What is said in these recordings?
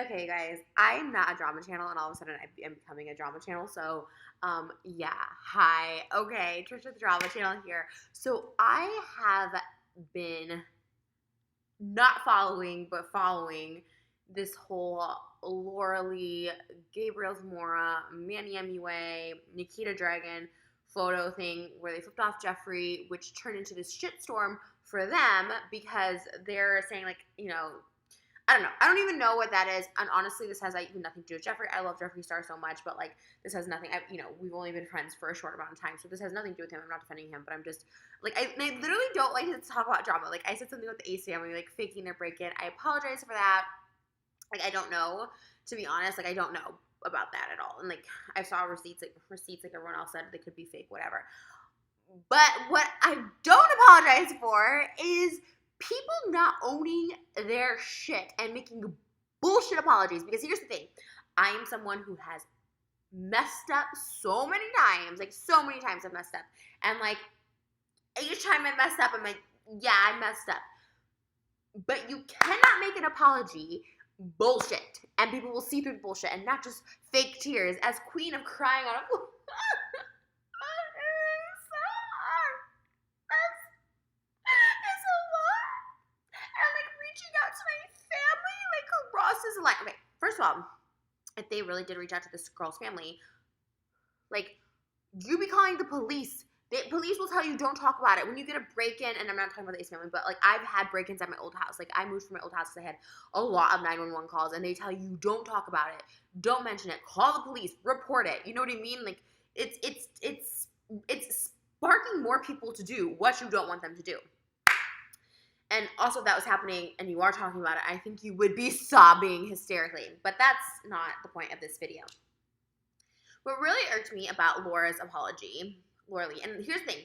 Okay, guys, I'm not a drama channel, and all of a sudden I'm becoming a drama channel. So, yeah, hi. Okay, Trisha the Drama Channel here. So I have been not following, but following this whole Laura Lee, Gabriel Zamora, Manny MUA, Nikita Dragon photo thing where they flipped off Jeffree, which turned into this shitstorm for them because they're saying like, I don't know. I don't even know what that is. And honestly, this has like nothing to do with Jeffree. I love Jeffree Star so much, but like this has nothing. We've only been friends for a short amount of time, so this has nothing to do with him. I'm not defending him, but I'm just like I literally don't like to talk about drama. Like I said something with the Ace family, like faking their break-in. I apologize for that. Like I don't know, to be honest. Like I don't know about that at all. And like I saw receipts like everyone else said they could be fake, whatever. But what I don't apologize for is people not owning their shit and making bullshit apologies. Because here's the thing, I am someone who has messed up so many times. Like, so many times I've messed up. And, like, each time I messed up, I'm like, yeah, I messed up. But you cannot make an apology bullshit. And people will see through the bullshit and not just fake tears. As queen of crying on a is like, okay, first of all, if they really did reach out to this girl's family, like, you be calling the police. The police will tell you don't talk about it. When you get a break-in, and I'm not talking about the Ace family, but like I've had break-ins at my old house. Like I moved from my old house because I had a lot of 911 calls, and they tell you don't talk about it, don't mention it, call the police, report it. You know what I mean? Like it's sparking more people to do what you don't want them to do. And also, if that was happening and you are talking about it, I think you would be sobbing hysterically. But that's not the point of this video. What really irked me about Laura's apology, Laura Lee, and here's the thing.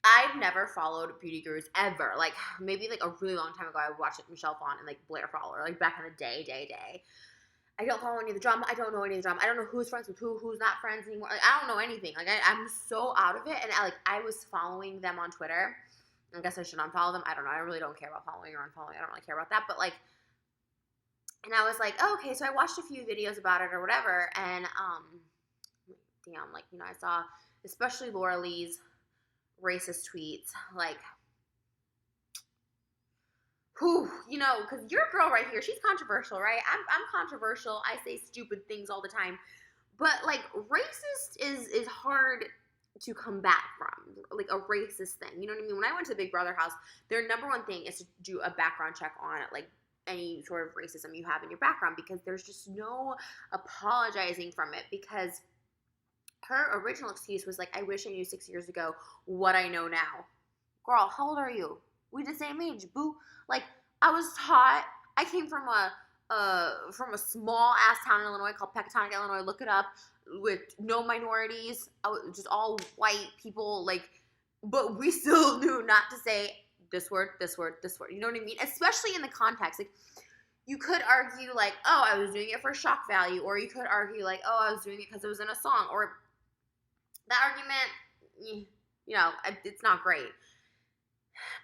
I've never followed beauty gurus ever. Like, maybe like a really long time ago, I watched like Michelle Phan and like Blair Fowler, like back in the day. I don't follow any of the drama. I don't know any of the drama. I don't know who's friends with who's not friends anymore. Like, I don't know anything. Like, I'm so out of it. And I was following them on Twitter. I guess I should unfollow them. I don't know. I really don't care about following or unfollowing. I don't really care about that. But like, and I was like, oh, okay. So I watched a few videos about it or whatever. And damn, like, I saw especially Laura Lee's racist tweets. Like, whew, because your girl right here, she's controversial, right? I'm controversial. I say stupid things all the time. But like, racist is hard to come back from, like a racist thing. You know what I mean? When I went to the Big Brother house, their number one thing is to do a background check on it, like any sort of racism you have in your background, because there's just no apologizing from it. Because her original excuse was like, I wish I knew 6 years ago what I know now. Girl, how old are you? We the same age, boo. Like, I was taught, I came from a small ass town in Illinois called Pecatonic, Illinois. Look it up. With no minorities, just all white people, like, but we still knew not to say this word, this word, this word. You know what I mean? Especially in the context. Like, you could argue, like, oh, I was doing it for shock value, or you could argue, like, oh, I was doing it because it was in a song, or that argument, it's not great.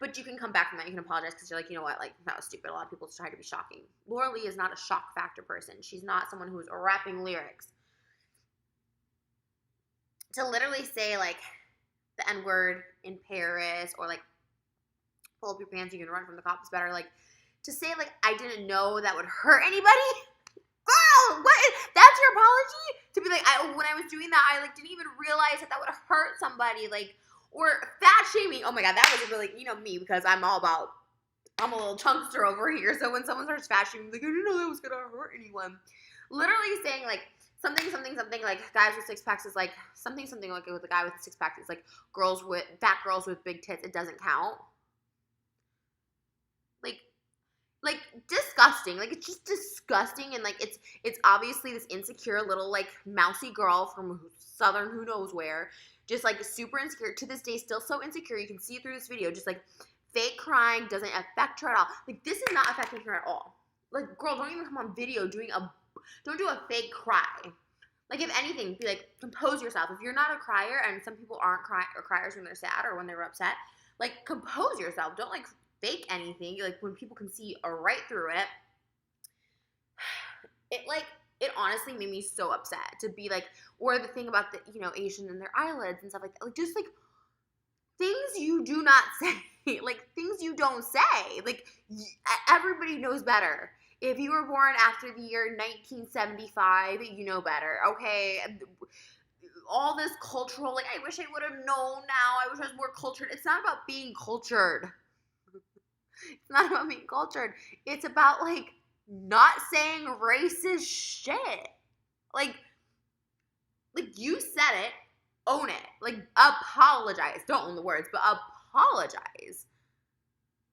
But you can come back from that. You can apologize because you're like, you know what, like, that was stupid. A lot of people try to be shocking. Laura Lee is not a shock factor person. She's not someone who's rapping lyrics. To literally say, like, the N-word in Paris, or, like, pull up your pants, you can run from the cops better. Like, to say, like, I didn't know that would hurt anybody? Girl, that's your apology? To be like, when I was doing that, I, like, didn't even realize that would hurt somebody, like, or fat shaming. Oh my God, that was really, me, because I'm a little chunkster over here. So when someone starts fat shaming, like, I didn't know that was gonna hurt anyone. Literally saying, like, something, like, guys with six packs is like, something like, with a guy with a six pack is like, fat girls with big tits, it doesn't count. Like, disgusting. Like, it's just disgusting. And, like, it's obviously this insecure little, like, mousy girl from southern who knows where, just, like, super insecure. To this day, still so insecure. You can see it through this video. Just, like, fake crying doesn't affect her at all. Like, this is not affecting her at all. Like, girl, don't even come on video don't do a fake cry. Like, if anything, be like, compose yourself. If you're not a crier, and some people aren't criers when they're sad or when they're upset, like, compose yourself. Don't, like, fake anything. Like, when people can see right through it. it honestly made me so upset to be like, or the thing about the, Asian and their eyelids and stuff like that. Like, just like things you do not say, like things you don't say. Like, everybody knows better. If you were born after the year 1975, you know better. Okay. All this cultural, like, I wish I would have known now. I wish I was more cultured. It's not about being cultured. It's not about being cultured. It's about, like, not saying racist shit. Like you said it, own it. Like, apologize. Don't own the words, but apologize.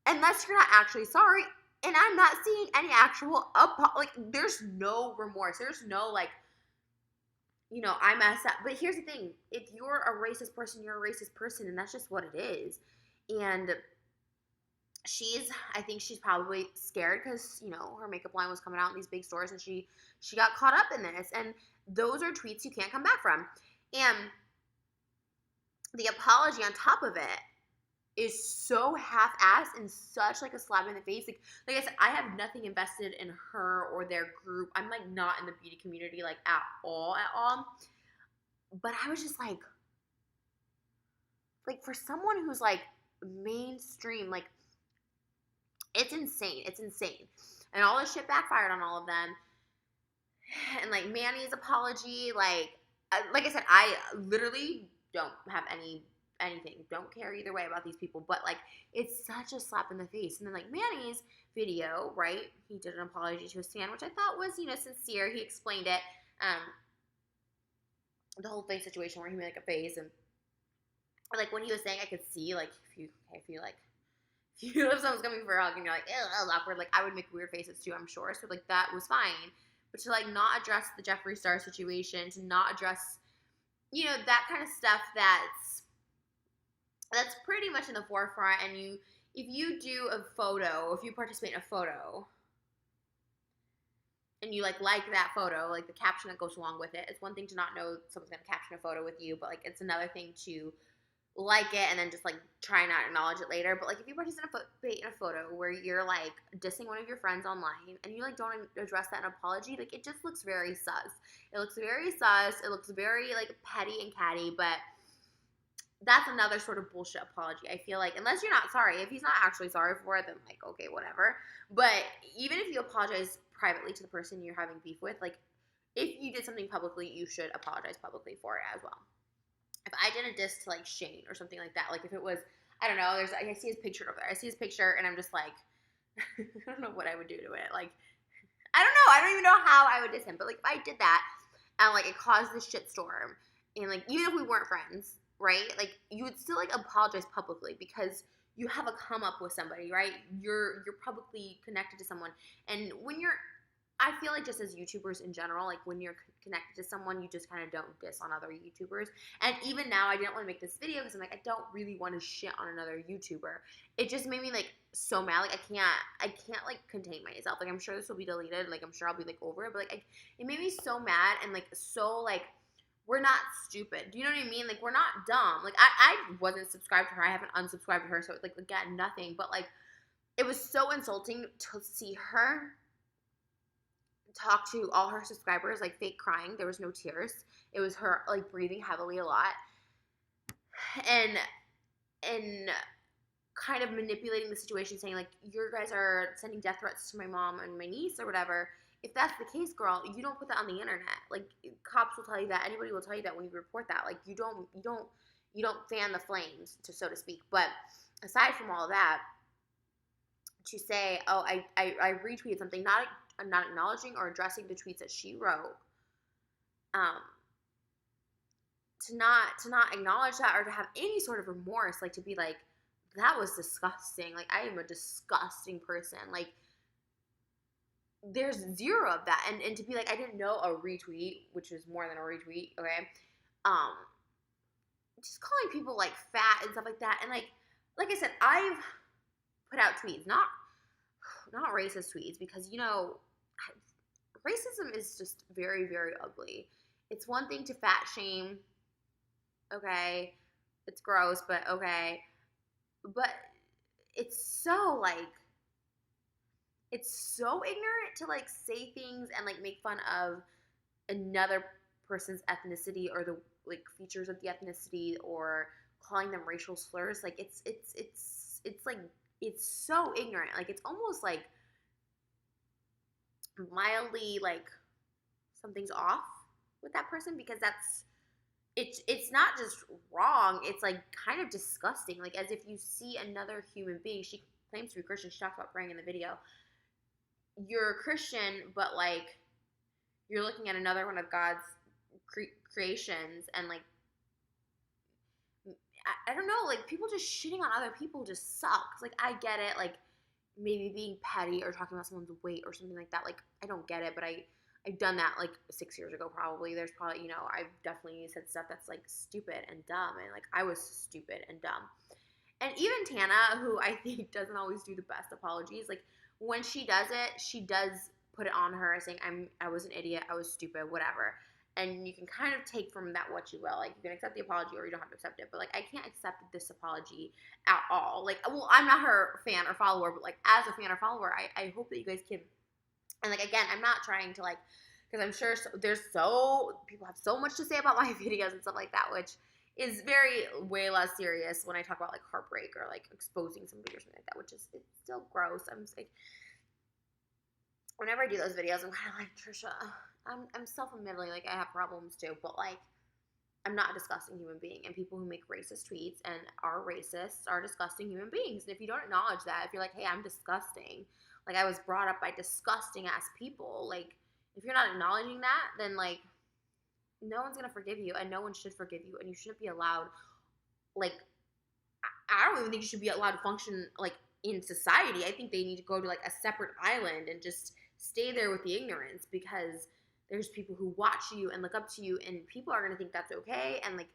Unless you're not actually sorry. And I'm not seeing any actual, like, there's no remorse. There's no, like, I messed up. But here's the thing. If you're a racist person, you're a racist person, and that's just what it is. And I think she's probably scared because, her makeup line was coming out in these big stores, and she got caught up in this. And those are tweets you can't come back from. And the apology on top of it is so half-assed and such like a slap in the face. Like I said, I have nothing invested in her or their group. I'm like not in the beauty community like at all. But I was just like for someone who's like mainstream, like it's insane. It's insane. And all this shit backfired on all of them. And like Manny's apology, like I said, I literally don't have anything. Don't care either way about these people, but like it's such a slap in the face. And then like Manny's video, right? He did an apology to his fan, which I thought was, sincere. He explained it. The whole face situation where he made like a face, and like when he was saying, I could see like if someone's coming for a hug and you're like, ew, that was awkward, like I would make weird faces too, I'm sure. So like that was fine. But to like not address the Jeffree Star situation, to not address, that kind of stuff that's pretty much in the forefront. And if you do a photo, if you participate in a photo, and you like that photo, like the caption that goes along with it, it's one thing to not know someone's gonna caption a photo with you, but like it's another thing to like it and then just like try not acknowledge it later. But like if you participate in a photo where you're like dissing one of your friends online and you like don't address that in an apology, like it just looks very sus. It looks very sus. It looks very like petty and catty. But that's another sort of bullshit apology. I feel like unless you're not sorry, if he's not actually sorry for it, then like okay, whatever. But even if you apologize privately to the person you're having beef with, like if you did something publicly, you should apologize publicly for it as well. If I did a diss to like Shane or something like that, like if it was, I don't know, I see his picture over there. I see his picture and I'm just like, I don't know what I would do to it. Like, I don't know. I don't even know how I would diss him. But like if I did that and like it caused this shitstorm, and like even if we weren't friends, right? Like you would still like apologize publicly because you have a come up with somebody, right? You're publicly connected to someone, and when I feel like just as YouTubers in general, like when you're connected to someone, you just kind of don't diss on other YouTubers. And even now, I didn't want to make this video because I'm like, I don't really want to shit on another YouTuber. It just made me like so mad. Like I can't like contain myself. Like I'm sure this will be deleted. Like I'm sure I'll be like over it. But like it made me so mad and like so like we're not stupid. Do you know what I mean? Like we're not dumb. Like I wasn't subscribed to her. I haven't unsubscribed to her. So like again, nothing. But like it was so insulting to see her talk to all her subscribers like fake crying. There was no tears. It was her like breathing heavily a lot and kind of manipulating the situation, saying like you guys are sending death threats to my mom and my niece or whatever. If that's the case, girl, you don't put that on the internet. Like cops will tell you that, anybody will tell you that when you report that. Like you don't fan the flames, so to speak. But aside from all of that, to say, oh, I retweeted something, not acknowledging or addressing the tweets that she wrote, to not acknowledge that or to have any sort of remorse, like to be like, that was disgusting. Like I am a disgusting person. Like there's zero of that, and to be like, I didn't know a retweet, which was more than a retweet, okay, just calling people like fat and stuff like that, and like I said, I've put out tweets, not racist tweets, because racism is just very, very ugly. It's one thing to fat shame, okay, it's gross, but okay, but it's so like it's so ignorant to like say things and like make fun of another person's ethnicity or the like features of the ethnicity or calling them racial slurs. Like it's like it's so ignorant. Like it's almost like mildly like something's off with that person because that's it's not just wrong, it's like kind of disgusting. Like as if you see another human being. She claims to be Christian. She talks about praying in the video. You're a Christian, but like you're looking at another one of God's creations and like I don't know, like people just shitting on other people just sucks. Like I get it, like maybe being petty or talking about someone's weight or something like that. Like I don't get it, but I've done that like 6 years ago probably. There's probably, I've definitely said stuff that's like stupid and dumb, and like I was stupid and dumb. And even Tana, who I think doesn't always do the best apologies, like when she does it, she does put it on her saying I was an idiot, I was stupid, whatever. And you can kind of take from that what you will. Like you can accept the apology or you don't have to accept it. But like I can't accept this apology at all. Like, well, I'm not her fan or follower, but like as a fan or follower, I hope that you guys can. And like again, I'm not trying to like, because I'm sure people have so much to say about my videos and stuff like that, which is way less serious when I talk about like heartbreak or like exposing somebody or something like that, which is it's still gross. I'm just like, whenever I do those videos, I'm kind of like, Trisha, I'm self-admittedly like I have problems too, but like I'm not a disgusting human being, and people who make racist tweets and are racists are disgusting human beings. And if you don't acknowledge that, if you're like, hey, I'm disgusting, like I was brought up by disgusting ass people, like if you're not acknowledging that, then like no one's gonna forgive you, and no one should forgive you, and you shouldn't be allowed. Like I don't even think you should be allowed to function like in society. I think they need to go to like a separate island and just stay there with the ignorance, because there's people who watch you and look up to you, and people are going to think that's okay. And like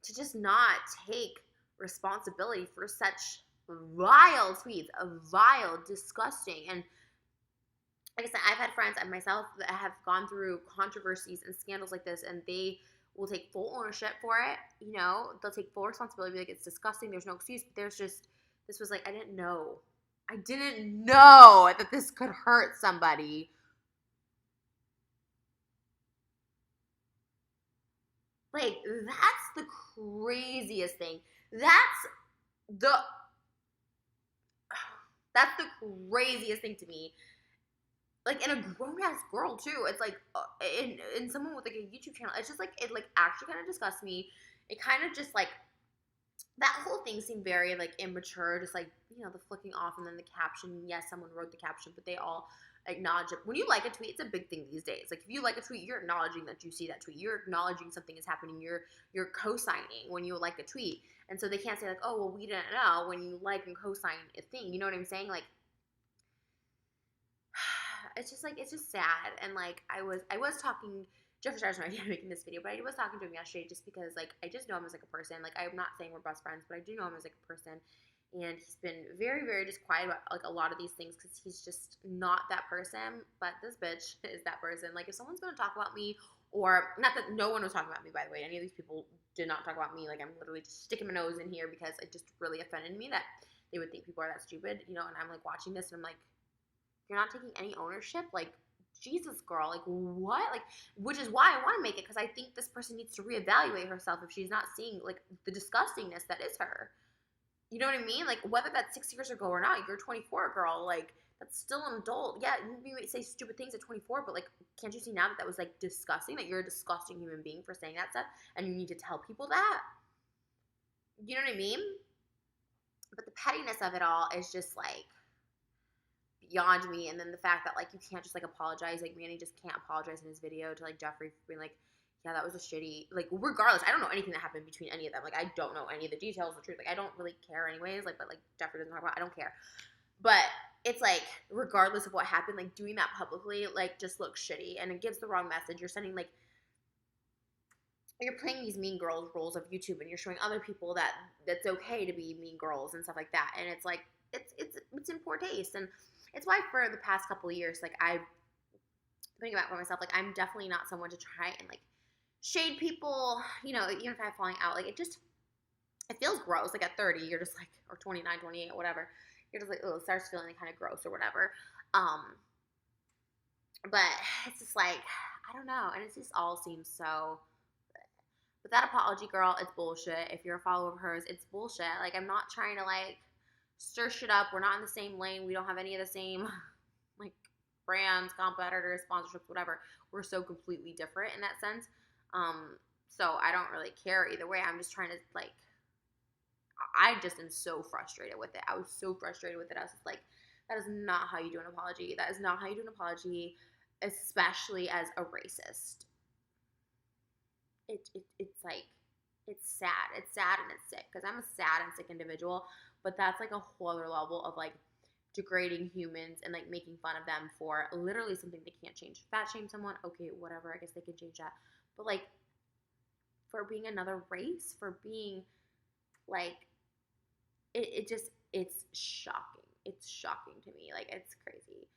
to just not take responsibility for such vile tweets, vile, disgusting. And like I said, I've had friends and myself that have gone through controversies and scandals like this, and they will take full ownership for it. They'll take full responsibility, be like, it's disgusting, there's no excuse. But this was like, I didn't know that this could hurt somebody. Like, that's the craziest thing. That's the craziest thing to me. Like, in a grown-ass girl, too. It's like, in someone with, like, a YouTube channel, it's just, like, it, like, actually kind of disgusts me. It kind of just, like, that whole thing seemed very, like, immature. Just, like, the flicking off and then the caption. Yes, someone wrote the caption, but they all acknowledge it. When you like a tweet, it's a big thing these days. Like if you like a tweet, you're acknowledging that you see that tweet. You're acknowledging something is happening. You're co-signing when you like a tweet. And so they can't say like, oh well, we didn't know when you like and co-sign a thing. You know what I'm saying? Like it's just sad. And like I was talking. Jeffree Star's no idea making this video, but I was talking to him yesterday just because like I just know him as like a person. Like I'm not saying we're best friends, but I do know him as like a person. And he's been very, very just quiet about like a lot of these things because he's just not that person. But this bitch is that person. Like if someone's gonna talk about me, or not that no one was talking about me, by the way. Any of these people did not talk about me. Like I'm literally just sticking my nose in here because it just really offended me that they would think people are that stupid, And I'm like watching this and I'm like, you're not taking any ownership. Like Jesus, girl. Like what? Like which is why I want to make it, because I think this person needs to reevaluate herself if she's not seeing like the disgustingness that is her. You know what I mean? Like, whether that's 6 years ago or not, you're 24, girl. Like, that's still an adult. Yeah, you might say stupid things at 24, but, like, can't you see now that that was, like, disgusting? That you're a disgusting human being for saying that stuff, and you need to tell people that? You know what I mean? But the pettiness of it all is just, like, beyond me. And then the fact that, like, you can't just, like, apologize. Like, Manny just can't apologize in his video to, like, Jeffree for being, like, yeah, that was a shitty, like, regardless, I don't know anything that happened between any of them. Like, I don't know any of the details, the truth. Like, I don't really care anyways. Like, but, like, Jeffree doesn't talk about it. I don't care. But it's, like, regardless of what happened, like, doing that publicly, like, just looks shitty. And it gives the wrong message. You're sending, like, you're playing these mean girls roles of YouTube, and you're showing other people that that's okay to be mean girls and stuff like that. And it's, like, it's in poor taste. And it's why for the past couple of years, like, I've thinking about for myself, like, I'm definitely not someone to try and, like, shade people, even if I have falling out, like, it feels gross, like, at 30, you're just, like, or 29, 28, whatever, you're just, like, oh, it starts feeling kind of gross or whatever, But it's just like, I don't know. And it just all seems so. But that apology, girl, it's bullshit. If you're a follower of hers, it's bullshit. Like, I'm not trying to, like, stir shit up. We're not in the same lane. We don't have any of the same, like, brands, competitors, sponsorships, whatever. We're so completely different in that sense. So I don't really care either way. I'm just trying to, like, I just am so frustrated with it. I was so frustrated with it. I was just like, that is not how you do an apology. That is not how you do an apology, especially as a racist. It's like, it's sad. It's sad and it's sick because I'm a sad and sick individual, but that's like a whole other level of like degrading humans and like making fun of them for literally something they can't change. Fat shame someone, okay, whatever. I guess they can change that. But like, for being another race, for being like, it's shocking. It's shocking to me. Like, it's crazy.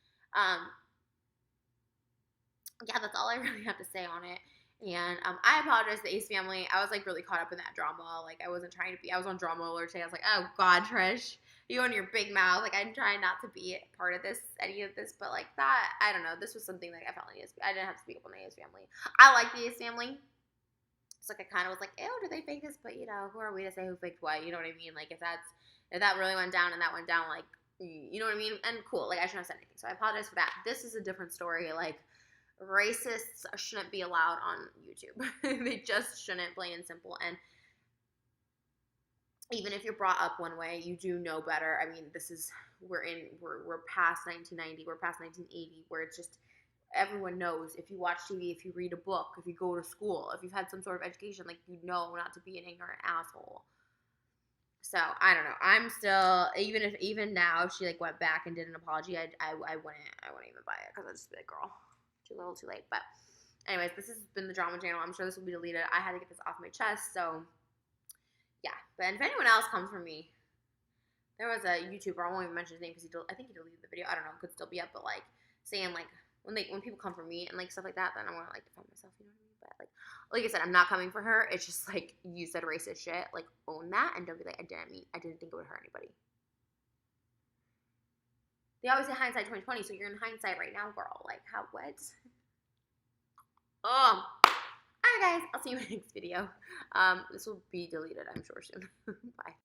Yeah, that's all I really have to say on it. And I apologize to the Ace family. I was like really caught up in that drama. Like, I wasn't trying to be. I was on drama alert today. I was like, oh God, Trish, you and your big mouth. Like, I'm trying not to be part of this, any of this. But like that, I don't know. This was something that I felt like I didn't have to speak up on the Ace family. I like the Ace family. It's like I kind of was like, ew, do they fake this? But you know, who are we to say who faked what? You know what I mean? Like, if that really went down and that went down, like, you know what I mean? And cool. Like, I shouldn't have said anything. So I apologize for that. This is a different story. Like, racists shouldn't be allowed on YouTube. They just shouldn't, plain and simple. And even if you're brought up one way, you do know better. I mean, we're past 1990, we're past 1980, where it's just everyone knows. If you watch TV, if you read a book, if you go to school, if you've had some sort of education, like, you know not to be an ignorant asshole. So I don't know. I'm still, even now, if she like went back and did an apology, I wouldn't even buy it because it's just like, girl, too little, too late. But anyways, this has been the drama channel. I'm sure this will be deleted. I had to get this off my chest. So yeah. But if anyone else comes for me, there was a YouTuber. I won't even mention his name because I think he deleted the video. I don't know. It could still be up, but like saying like when people come for me and like stuff like that, then I want to like defend myself. You know what I mean? But like I said, I'm not coming for her. It's just like, you said racist shit. Like, own that and don't be like, I didn't think it would hurt anybody. They always say hindsight 2020, so you're in hindsight right now, girl. Like, how, what? Oh. Alright guys, I'll see you in the next video. This will be deleted, I'm sure, soon. Bye.